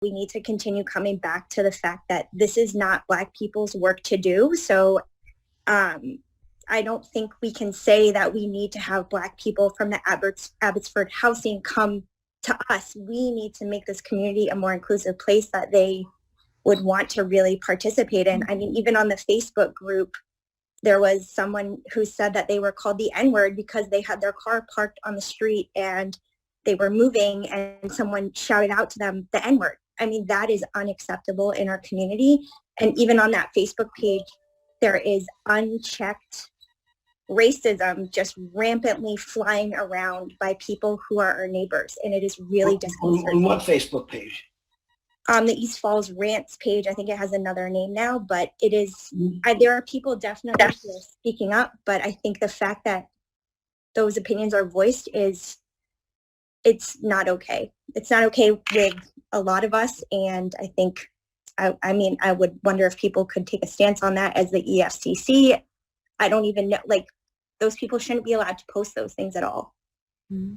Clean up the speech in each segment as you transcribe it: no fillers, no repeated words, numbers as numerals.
we need to continue coming back to the fact that this is not Black people's work to do. So I don't think we can say that we need to have Black people from the Abbotsford housing come to us. We need to make this community a more inclusive place that they would want to really participate in. I mean, even on the Facebook group, there was someone who said that they were called the N-word because they had their car parked on the street and they were moving and someone shouted out to them the N-word. I mean, that is unacceptable in our community. And even on that Facebook page, there is unchecked racism just rampantly flying around by people who are our neighbors. And it is really disconcerting. On what Facebook page? The East Falls Rants page. I think it has another name now, but it is, there are people definitely who are speaking up, but I think the fact that those opinions are voiced it's not okay. It's not okay with a lot of us. And I think, I mean, I would wonder if people could take a stance on that as the EFCC. I don't even know, like, those people shouldn't be allowed to post those things at all. Mm-hmm.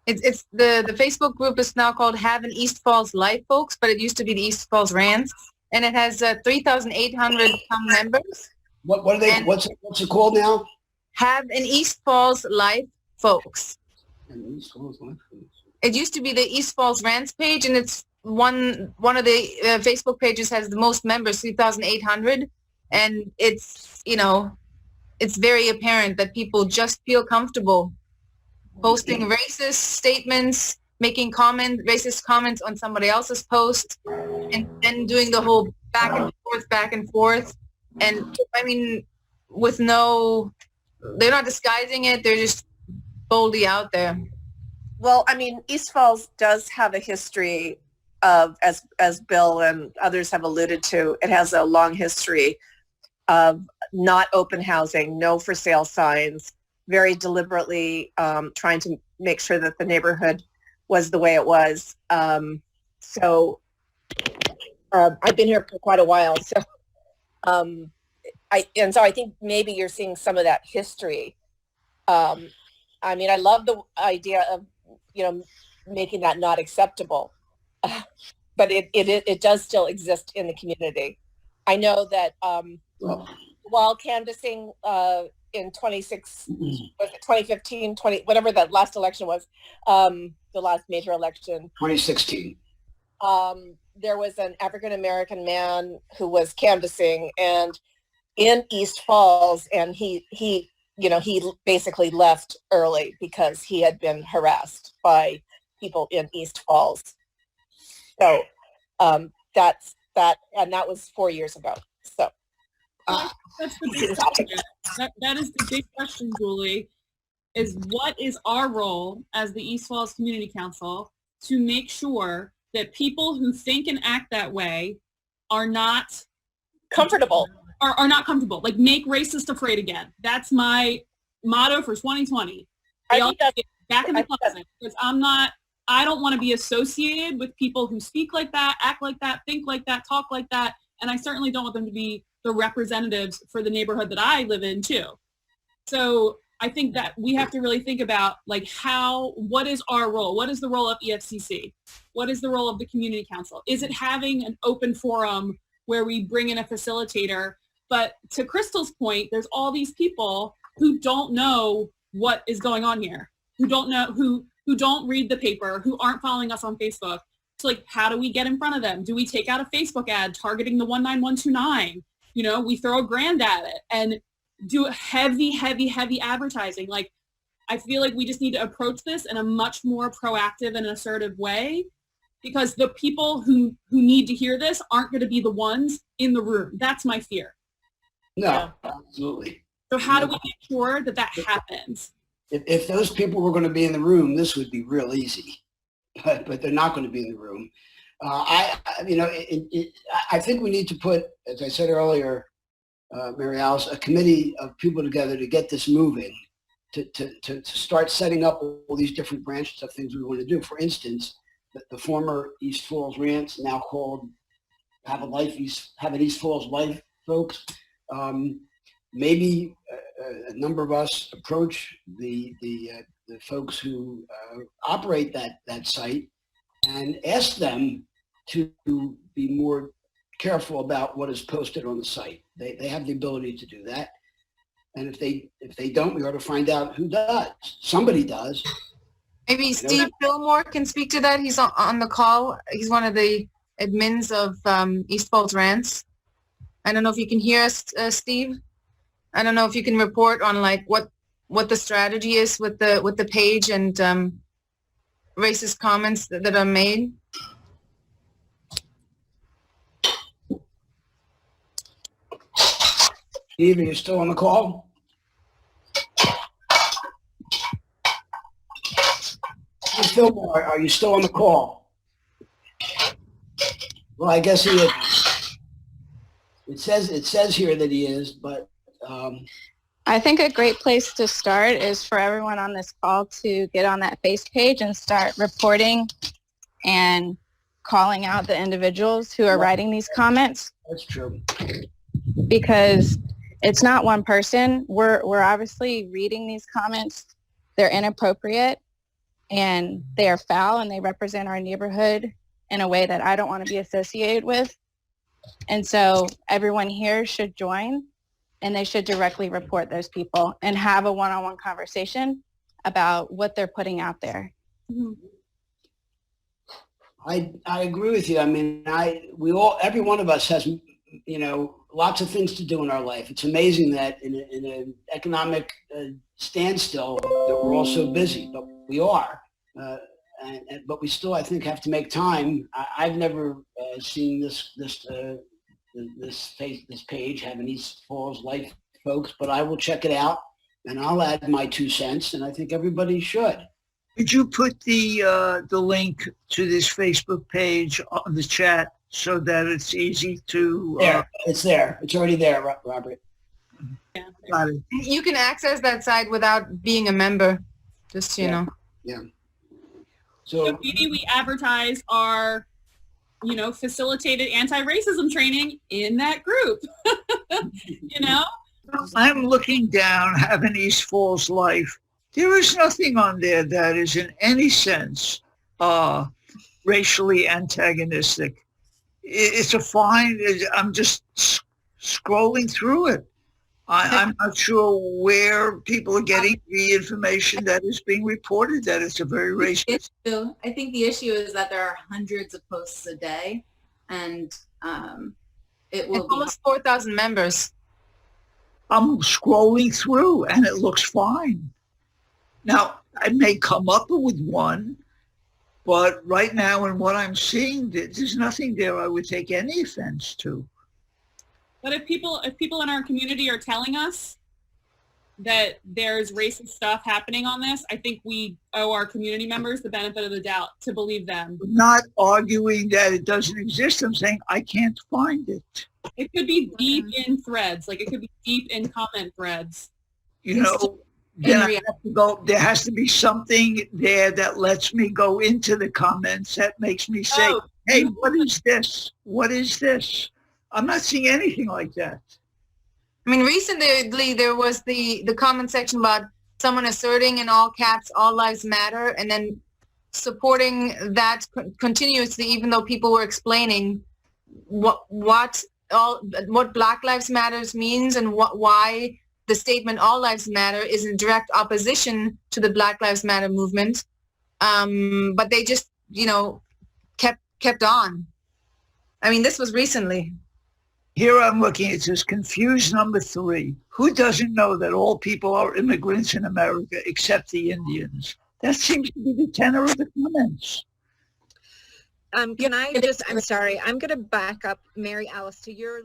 It's the Facebook group is now called Have an East Falls Life, folks, but it used to be the East Falls Rants, and it has 3,800 members. What are they? What's it called now? Have an East Falls Life, folks. An East Falls Life, folks. It used to be the East Falls Rants page, and it's one of the Facebook pages has the most members, 3,800, and it's it's very apparent that people just feel comfortable posting racist statements, making racist comments on somebody else's post, and then doing the whole back and forth. And I mean, they're not disguising it. They're just boldly out there. Well, I mean, East Falls does have a history of, as Bill and others have alluded to, it has a long history of not open housing, no for sale signs, very deliberately trying to make sure that the neighborhood was the way it was. So I've been here for quite a while. So I think maybe you're seeing some of that history. I mean, I love the idea of making that not acceptable, but it does still exist in the community. I know that while canvassing in 2015, whatever that last election was, the last major election. 2016. There was an African-American man who was canvassing and in East Falls, and he basically left early because he had been harassed by people in East Falls. So that's that, and that was 4 years ago. So. That's the big question. That is the big question, Julie, is what is our role as the East Falls Community Council to make sure that people who think and act that way are not comfortable. Are not comfortable. Like, make racist afraid again. That's my motto for 2020. Back in the closet, because I don't want to be associated with people who speak like that, act like that, think like that, talk like that, and I certainly don't want them to be the representatives for the neighborhood that I live in too. So I think that we have to really think about, like, what is our role? What is the role of EFCC? What is the role of the community council? Is it having an open forum where we bring in a facilitator? But to Crystal's point, there's all these people who don't know what is going on here, who don't know, who don't read the paper, who aren't following us on Facebook. So, like, how do we get in front of them? Do we take out a Facebook ad targeting the 19129? We throw $1,000 at it and do heavy advertising. Like, I feel like we just need to approach this in a much more proactive and assertive way, because the people who need to hear this aren't going to be the ones in the room. That's my fear. No, absolutely. So how do we make sure that happens? If those people were going to be in the room, this would be real easy, but they're not going to be in the room. I think we need to put, as I said earlier, Mary Alice, a committee of people together to get this moving, to start setting up all these different branches of things we want to do. For instance, the former East Falls Rants, now called Have an East Falls Life, folks. Maybe a number of us approach the folks who operate that site and ask them to be more careful about what is posted on the site. They have the ability to do that. And if they don't, we ought to find out who does. Somebody does. Maybe Steve Fillmore can speak to that. He's on the call. He's one of the admins of East Falls Rants. I don't know if you can hear us, Steve. I don't know if you can report on like what the strategy is with the page and racist comments that are made. Steve, are you still on the call? Fillmore, are you still on the call? Well, I guess he is. It says here that he is, but I think a great place to start is for everyone on this call to get on that face page and start reporting and calling out the individuals who are writing these comments. That's true. Because it's not one person. We're obviously reading these comments. They're inappropriate and they are foul and they represent our neighborhood in a way that I don't want to be associated with. And so everyone here should join and they should directly report those people and have a one-on-one conversation about what they're putting out there. I agree with you. I mean, every one of us has, lots of things to do in our life. It's amazing that in an economic standstill that we're all so busy, but we are. But we still, I think, have to make time. I've never seen this page having East Falls Life folks, but I will check it out and I'll add my 2 cents, and I think everybody should. Could you put the link to this Facebook page on the chat so that it's easy to? There, it's there. It's already there, Robert. Yeah. Got it. You can access that site without being a member, just so you know. Yeah. So So maybe we advertise our, facilitated anti-racism training in that group. I'm looking down, having East Falls Life. There is nothing on there that is in any sense racially antagonistic. It's a fine, I'm just scrolling through it. I'm not sure where people are getting the information that is being reported that it's a very racist. I think the issue is that there are hundreds of posts a day, and it will It's almost 4,000 members. I'm scrolling through and it looks fine. Now, I may come up with one, but right now in what I'm seeing, there's nothing there I would take any offense to. But if people in our community are telling us that there's racist stuff happening on this, I think we owe our community members the benefit of the doubt to believe them. I'm not arguing that it doesn't exist. I'm saying I can't find it. It could be deep in threads, like it could be deep in comment threads. Then I have to go. There has to be something there that lets me go into the comments that makes me say, hey, what is this? What is this? I'm not seeing anything like that. I mean, recently there was the comment section about someone asserting in all caps, all lives matter, and then supporting that continuously, even though people were explaining what Black Lives Matters means and why the statement all lives matter is in direct opposition to the Black Lives Matter movement. But they just, kept on. I mean, this was recently. Here I'm looking, it says confused number 3. Who doesn't know that all people are immigrants in America except the Indians? That seems to be the tenor of the comments. Can I just, I'm sorry, I'm going to back up, Mary Alice, to your